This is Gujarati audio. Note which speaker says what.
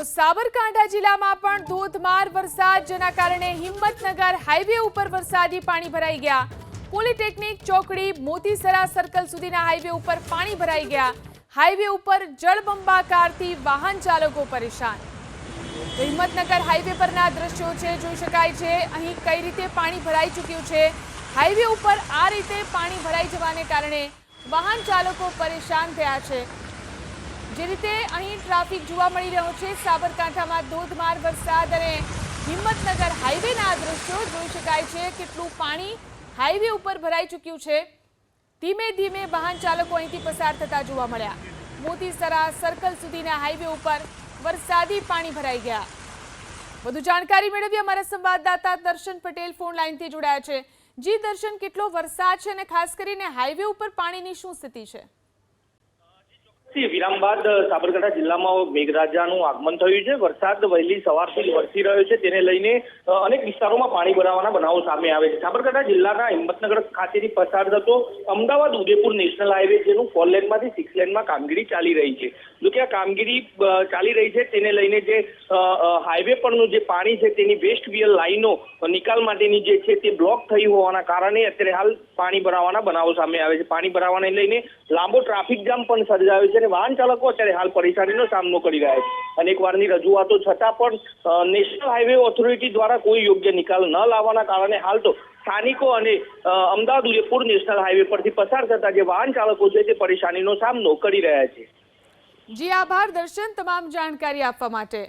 Speaker 1: તો સાબરકાંઠા જિલ્લામાં પણ ધોધમાર વરસાદ, જેના કારણે હિંમતનગર હાઈવે ઉપર વરસાદી પાણી ભરાઈ ગયા. પોલિટેકનિક ચોકડી મોતીસરા સર્કલ સુધીના હાઈવે ઉપર પાણી ભરાઈ ગયા. હાઈવે ઉપર જળબંબાકારથી વાહન ચાલકો પરેશાન. તો હિંમતનગર હાઈવે પરના દ્રશ્યો છે, જોઈ શકાય છે અહીં કઈ રીતે પાણી ભરાઈ ચૂક્યું છે. હાઈવે ઉપર આ રીતે પાણી ભરાઈ જવાને કારણે વાહન ચાલકો પરેશાન થયા છે. જે રીતે અહીં ટ્રાફિક જોવા મળી રહ્યો છે. સાબરકાંઠામાં ધોધમાર વરસાદ અને હિંમતનગર હાઈવેના દ્રશ્યો જોઈ શકાય છે. કેટલું પાણી હાઈવે ઉપર ભરાઈ ચૂક્યું છે. ધીમે ધીમે વાહન ચાલકો અહીંથી પસાર થતા જોવા મળ્યા. મોતીસરા સર્કલ સુધીના હાઈવે ઉપર વરસાદી પાણી ભરાઈ ગયા. વધુ જાણકારી મેળવી અમારા સંવાદદાતા દર્શન પટેલ ફોન લાઈનથી જોડાયા છે. જી દર્શન, કેટલો વરસાદ છે અને ખાસ કરીને હાઈવે ઉપર પાણીની શું સ્થિતિ છે?
Speaker 2: વિરામ બાદ સાબરકાંઠા જિલ્લામાં મેઘરાજાનું આગમન થયું છે. વરસાદ વહેલી સવારથી જ વરસી રહ્યો છે, તેને લઈને અનેક વિસ્તારોમાં પાણી ભરાવાના બનાવો સામે આવે છે. સાબરકાંઠા જિલ્લાના હિંમતનગર ખાતેથી પસાર થતો અમદાવાદ ઉદયપુર નેશનલ હાઈવે, જેનું 4 લેનમાંથી 6 લેનમાં કામગીરી ચાલી રહી છે. જો કે આ કામગીરી ચાલી રહી છે, તેને લઈને જે હાઈવે પરનું જે પાણી છે તેની વેસ્ટ વિયર લાઈનો નિકાલ માટેની જે છે તે બ્લોક થઈ હોવાના કારણે અત્યારે હાલ પાણી ભરાવાના બનાવો સામે આવે છે. પાણી ભરાવાને લઈને લાંબો ટ્રાફિક જામ પણ સર્જાયો છે અને વાહન ચાલકો અત્યારે હાલ પરેશાનીનો સામનો કરી રહ્યા છે. અનેકવારની રજૂઆતો છતાં પણ નેશનલ હાઈવે ઓથોરિટી દ્વારા કોઈ યોગ્ય નિકાલ ન લાવવાના કારણે હાલ તો સ્થાનિકો અને અમદાવાદ ઉદયપુર નેશનલ હાઈવે પરથી પસાર થતા જે વાહન ચાલકો છે તે પરેશાનીનો સામનો કરી રહ્યા છે.
Speaker 1: જી આભાર દર્શન, તમામ જાણકારી આપવા માટે.